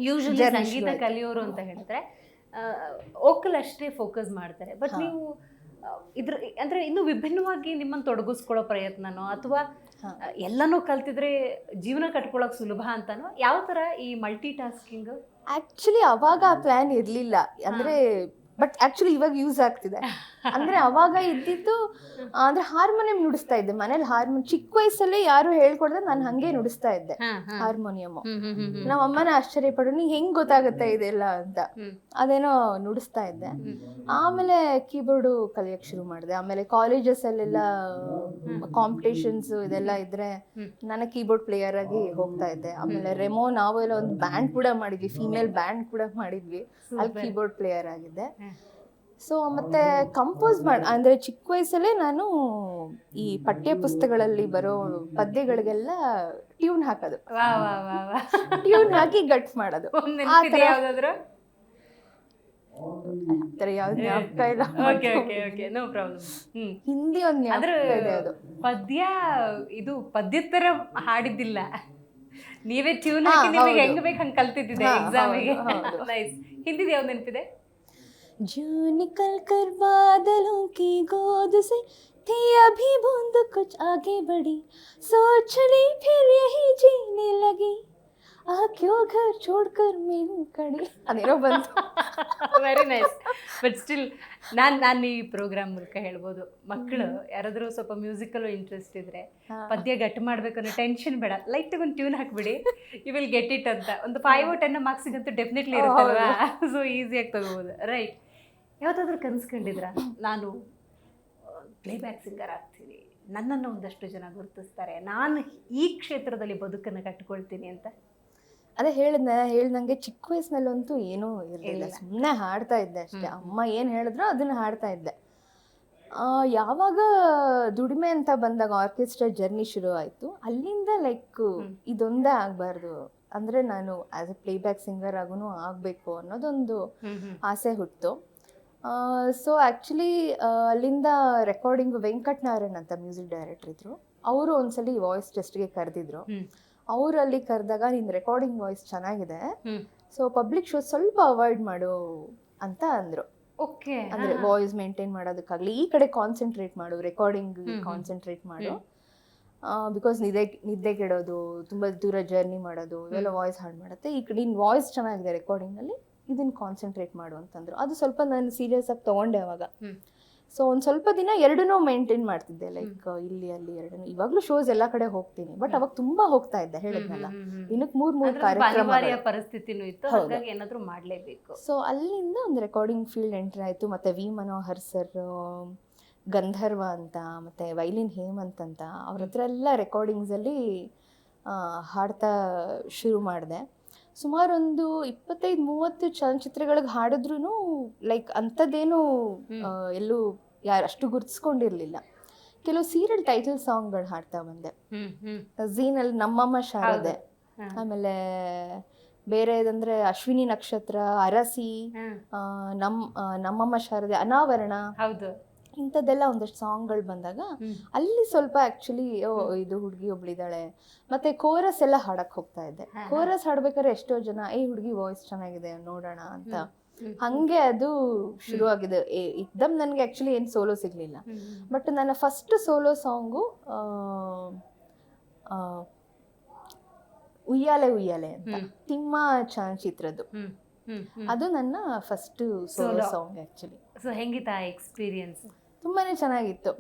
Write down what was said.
Usually ಸಂಗೀತ ಕಲಿಯೋರು ಅಂತ ಹೇಳಿದ್ರೆ vocal ಅಷ್ಟೇ ಫೋಕಸ್ ಮಾಡ್ತಾರೆ. ಬಟ್ ನೀವು ಇದ್ರ ಅಂದ್ರೆ ಇನ್ನು ವಿಭಿನ್ನವಾಗಿ ನಿಮ್ಮನ್ನು ತೊಡಗಿಸ್ಕೊಳ್ಳೋ ಪ್ರಯತ್ನನೋ ಅಥವಾ ಎಲ್ಲನೂ ಕಲ್ತಿದ್ರೆ ಜೀವನ ಕಟ್ಕೊಳ್ಳೋಕೆ ಸುಲಭ ಅಂತಾನೋ, ಯಾವ ಥರ ಈ ಮಲ್ಟಿ ಟಾಸ್ಕಿಂಗ್? ಆಕ್ಚುಲಿ ಅವಾಗ ಆ ಪ್ಲಾನ್ ಇರಲಿಲ್ಲ, ಅಂದ್ರೆ ಬಟ್ ಆಕ್ಚುಲಿ ಇವಾಗ ಯೂಸ್ ಆಗ್ತಿದೆ. ಅಂದ್ರೆ ಅವಾಗ ಇದ್ದಿದ್ದು ಅಂದ್ರೆ ಹಾರ್ಮೋನಿಯಂ ನುಡಿಸ್ತಾ ಇದ್ದೆ ಮನೇಲಿ. ಚಿಕ್ಕ ವಯಸ್ಸಲ್ಲೇ ಯಾರು ಹೇಳ್ಕೊಡ್ದೆ ನಾನು ಹಂಗೆ ನುಡಿಸ್ತಾ ಇದ್ದೆ ಹಾರ್ಮೋನಿಯಂ. ನಮ್ಮ ಅಮ್ಮನ ಆಶ್ಚರ್ಯಪಡೋ ನೀ ಹೆಂಗ್ ಗೊತ್ತಾಗುತ್ತೆ ಇದೆಲ್ಲ ಅಂತ. ಅದೇನೋ ನುಡಿಸ್ತಾ ಇದ್ದೆ. ಆಮೇಲೆ ಕೀಬೋರ್ಡು ಕಲಿಯಕ್ ಶುರು ಮಾಡಿದೆ. ಆಮೇಲೆ ಕಾಲೇಜಸ್ ಅಲ್ಲೆಲ್ಲ ಕಾಂಪಿಟೇಷನ್ಸ್ ಇದೆಲ್ಲ ಇದ್ರೆ ನಾನು ಕೀಬೋರ್ಡ್ ಪ್ಲೇಯರ್ ಆಗಿ ಹೋಗ್ತಾ ಇದ್ದೆ. ಆಮೇಲೆ ರೆಮೋ ನಾವೆಲ್ಲ ಒಂದು ಬ್ಯಾಂಡ್ ಕೂಡ ಮಾಡಿದ್ವಿ, ಫೀಮೇಲ್ ಬ್ಯಾಂಡ್ ಕೂಡ ಮಾಡಿದ್ವಿ, ಅಲ್ಲಿ ಕೀಬೋರ್ಡ್ ಪ್ಲೇಯರ್ ಆಗಿದ್ದೆ. ಸೊ ಮತ್ತೆ ಕಂಪೋಸ್ ಅಂದ್ರೆ ಚಿಕ್ಕ ವಯಸ್ಸಲ್ಲೇ ನಾನು ಈ ಪಠ್ಯ ಪುಸ್ತಕಗಳಲ್ಲಿ ಬರೋ ಪದ್ಯಗಳಿಗೆಲ್ಲ ಟ್ಯೂನ್ ಹಾಕೋದು, ಟ್ಯೂನ್ ಹಾಕಿ ಗಟ್ ಮಾಡೋದು. ಹಿಂದಿ ಒಂದು ಪದ್ಯ, ಇದು ಪದ್ಯದ ತರ ಹಾಡಿದ್ದಿಲ್ಲ, ನೀವೇ ಟ್ಯೂನ್ ಹಾಕಿ ನಿಮಗೆ ಹೆಂಗ್ ಬೇಕು ಹಂಗೆ ಕಲ್ತಿದ್ದಿದೆ ಎಕ್ಸಾಮಿಗೆ. ನೈಸ್. ಹಿಂದಿದ ಯಾವ್ದು ನೆನಪಿದೆ? जो निकल कर बादलों की गोद से थी अभी बूंद कुछ आगे बढ़ी, सोच ली फिर यही जीने लगी, आ क्यों घर छोड़कर मैं हूँ खड़ी. ಅದೇನೋ ಬಂತು. Very nice. ಬಟ್ ಸ್ಟಿಲ್ ನಾನು ಈ ಪ್ರೋಗ್ರಾಮ್ ಮೂಲಕ ಹೇಳ್ಬೋದು, ಮಕ್ಕಳು ಯಾರಾದರೂ ಸ್ವಲ್ಪ ಮ್ಯೂಸಿಕಲ್ಲೂ ಇಂಟ್ರೆಸ್ಟ್ ಇದ್ರೆ ಪದ್ಯ ಗಟ್ ಮಾಡ್ಬೇಕು ಅನ್ನೋ ಟೆನ್ಷನ್ ಬೇಡ, ಲೈಟ್ ಒಂದು ಟ್ಯೂನ್ ಹಾಕ್ಬಿಡಿ, ಯು ವಿಲ್ ಗೆಟ್ ಇಟ್ ಅಂತ. ಒಂದು 5 or 10 ಮಾರ್ಕ್ಸಿಗಂತೂ ಡೆಫಿನೆಟ್ಲಿ ಇರುತ್ತಲ್ವಾ, ಸೊ ಈಸಿಯಾಗಿ ತಗೋಬೋದು. ರೈಟ್. ಯಾವತ್ತಾದ್ರೂ ಕನ್ಸ್ಕೊಂಡಿದ್ರ ನಾನು ಪ್ಲೇಬ್ಯಾಕ್ ಸಿಂಗರ್ ಆಗ್ತೀನಿ, ನನ್ನನ್ನು ಒಂದಷ್ಟು ಜನ ಗುರುತಿಸ್ತಾರೆ, ನಾನು ಈ ಕ್ಷೇತ್ರದಲ್ಲಿ ಬದುಕನ್ನು ಕಟ್ಕೊಳ್ತೀನಿ ಅಂತ? ಅದೇ ಹೇಳ್ದಂಗೆ ಚಿಕ್ಕ ವಯಸ್ಸಿನಲ್ಲಂತೂ ಏನೂ ಇರಲಿಲ್ಲ, ಸುಮ್ಮನೆ ಹಾಡ್ತಾ ಇದ್ದೆ ಅಷ್ಟೇ. ಅಮ್ಮ ಏನು ಹೇಳಿದ್ರು ಅದನ್ನ ಹಾಡ್ತಾ ಇದ್ದೆ. ಯಾವಾಗ ದುಡಿಮೆ ಅಂತ ಬಂದಾಗ ಆರ್ಕೆಸ್ಟ್ರಾ ಜರ್ನಿ ಶುರು ಆಯಿತು. ಅಲ್ಲಿಂದ ಲೈಕ್ ಇದೊಂದೇ ಆಗಬಾರ್ದು, ಅಂದರೆ ನಾನು ಆ್ಯಸ್ ಎ ಪ್ಲೇಬ್ಯಾಕ್ ಸಿಂಗರ್ ಆಗೂ ಆಗಬೇಕು ಅನ್ನೋದೊಂದು ಆಸೆ ಹುಟ್ಟಿತು. ಸೊ ಆ್ಯಕ್ಚುಲಿ ಅಲ್ಲಿಂದ ರೆಕಾರ್ಡಿಂಗ್ ವೆಂಕಟ್ ನಾರಾಯಣ್ ಅಂತ ಮ್ಯೂಸಿಕ್ ಡೈರೆಕ್ಟರ್ ಇದ್ರು, ಅವರು ಒಂದ್ಸಲಿ ವಾಯ್ಸ್ ಟೆಸ್ಟ್ಗೆ ಕರೆದಿದ್ರು. ಅವರು ಅಲ್ಲಿ ಕರೆದಾಗ ನಿನ್ನ ರೆಕಾರ್ಡಿಂಗ್ ವಾಯ್ಸ್ ಚೆನ್ನಾಗಿದೆ, ಸೊ ಪಬ್ಲಿಕ್ ಶೋ ಸ್ವಲ್ಪ ಅವಾಯ್ಡ್ ಮಾಡು ಅಂತ ಅಂದರು. ಓಕೆ. ಅಂದರೆ ವಾಯ್ಸ್ ಮೇಂಟೈನ್ ಮಾಡೋದಕ್ಕಾಗಲಿ ಈ ಕಡೆ ಕಾನ್ಸಂಟ್ರೇಟ್ ಮಾಡು, ರೆಕಾರ್ಡಿಂಗ್ ಕಾನ್ಸಂಟ್ರೇಟ್ ಮಾಡು, ಬಿಕಾಸ್ ನಿದ್ದೆ ಕೆಡೋದು, ತುಂಬ ದೂರ ಜರ್ನಿ ಮಾಡೋದು ಇವೆಲ್ಲ ವಾಯ್ಸ್ ಹಾಳು ಮಾಡುತ್ತೆ. ಈ ಕಡೆ ನಿನ್ನ ವಾಯ್ಸ್ ಚೆನ್ನಾಗಿದೆ ರೆಕಾರ್ಡಿಂಗಲ್ಲಿ, ಇದನ್ನ ಕಾನ್ಸಂಟ್ರೇಟ್ ಮಾಡು ಅಂತಂದ್ರು. ಅದು ಸ್ವಲ್ಪ ನಾನು ಸೀರಿಯಸ್ ಆಗಿ ತೊಗೊಂಡೆ ಅವಾಗ. ಸೊ ಒಂದು ಸ್ವಲ್ಪ ದಿನ ಎರಡನ್ನೂ ಮೇಂಟೈನ್ ಮಾಡ್ತಿದ್ದೆ, ಲೈಕ್ ಇಲ್ಲಿ ಅಲ್ಲಿ ಎರಡನ್ನೂ. ಇವಾಗಲೂ ಶೋಸ್ ಎಲ್ಲ ಕಡೆ ಹೋಗ್ತೀನಿ, ಬಟ್ ಅವಾಗ ತುಂಬಾ ಹೋಗ್ತಾ ಇದ್ದೆ, ಹೇಳಿದ್ನಲ್ಲ ದಿನಕ್ಕೆ 3 ಕಾರ್ಯಕ್ರಮ, ಪರಿಸ್ಥಿತಿನೂ ಇತ್ತು, ಹಾಗಾಗಿ ಏನಾದರೂ ಮಾಡಲೇಬೇಕು. ಸೊ ಅಲ್ಲಿಂದ ಒಂದು ರೆಕಾರ್ಡಿಂಗ್ ಫೀಲ್ಡ್ ಎಂಟ್ರಿ ಆಯಿತು. ಮತ್ತು ವಿ ಮನೋಹರ್ ಸರ್, ಗಂಧರ್ವ ಅಂತ, ಮತ್ತು ವೈಲಿನ್ ಹೇಮಂತ್ ಅಂತ, ಅವ್ರ ಹತ್ರ ಎಲ್ಲ ರೆಕಾರ್ಡಿಂಗ್ಸಲ್ಲಿ ಹಾಡ್ತಾ ಶುರು ಮಾಡಿದೆ. ಸುಮಾರು ಒಂದು 25-30 ಚಲನಚಿತ್ರಗಳಿಗೆ ಹಾಡಿದ್ರು ಲೈಕ್ ಅಂಥದ್ದೇನು ಎಲ್ಲೂ ಯಾರು ಅಷ್ಟು ಗುರ್ತಿಸ್ಕೊಂಡಿರಲಿಲ್ಲ. ಕೆಲವು ಸೀರಿಯಲ್ ಟೈಟಲ್ ಸಾಂಗ್ಗಳು ಹಾಡ್ತಾ ಬಂದೆ. ಝೀನಲ್ಲಿ ನಮ್ಮಮ್ಮ ಶಾರದೆ, ಆಮೇಲೆ ಬೇರೆದಂದ್ರೆ ಅಶ್ವಿನಿ ನಕ್ಷತ್ರ, ಅರಸಿ, ನಮ್ಮಮ್ಮ ಶಾರದೆ, ಅನಾವರಣ, ಇಂಥದ್ದೆಲ್ಲ ಒಂದಷ್ಟು ಸಾಂಗ್ಗಳು ಬಂದಾಗ ಅಲ್ಲಿ ಸ್ವಲ್ಪ ಆ್ಯಕ್ಚುಲಿ ಇದು ಹುಡುಗಿ ಒಬ್ಳಿದ್ದಾಳೆ. ಮತ್ತೆ ಕೋರಸ್ ಎಲ್ಲ ಹಾಡಕ್ಕೆ ಹೋಗ್ತಾ ಇದ್ದೆ. ಕೋರಸ್ ಹಾಡ್ಬೇಕಾದ್ರೆ ಎಷ್ಟೋ ಜನ ಹುಡುಗಿ ವಾಯ್ಸ್ ಚೆನ್ನಾಗಿದೆ ನೋಡೋಣ ಅಂತ, ಹಂಗೆ ಅದು ಶುರುವಾಗಿದೆ. ಇಕ್ದಮ್ ನನಗೆ ಆ್ಯಕ್ಚುಲಿ ಏನು ಸೋಲೋ ಸಿಗಲಿಲ್ಲ. ಬಟ್ ನನ್ನ ಫಸ್ಟ್ ಸೋಲೋ ಸಾಂಗು ಉಯ್ಯಾಲೆ ಉಯ್ಯಾಲೆ ಅಂತ, ತಿಮ್ಮ ಚಲನಚಿತ್ರದ್ದು. ಅದು ನನ್ನ first solo song actually. So ಹೆಂಗಿತ್ತು ಆ ಎಕ್ಸ್ಪೀರಿಯನ್ಸ್? ತುಂಬಾನೇ ಚೆನ್ನಾಗಿತ್ತು.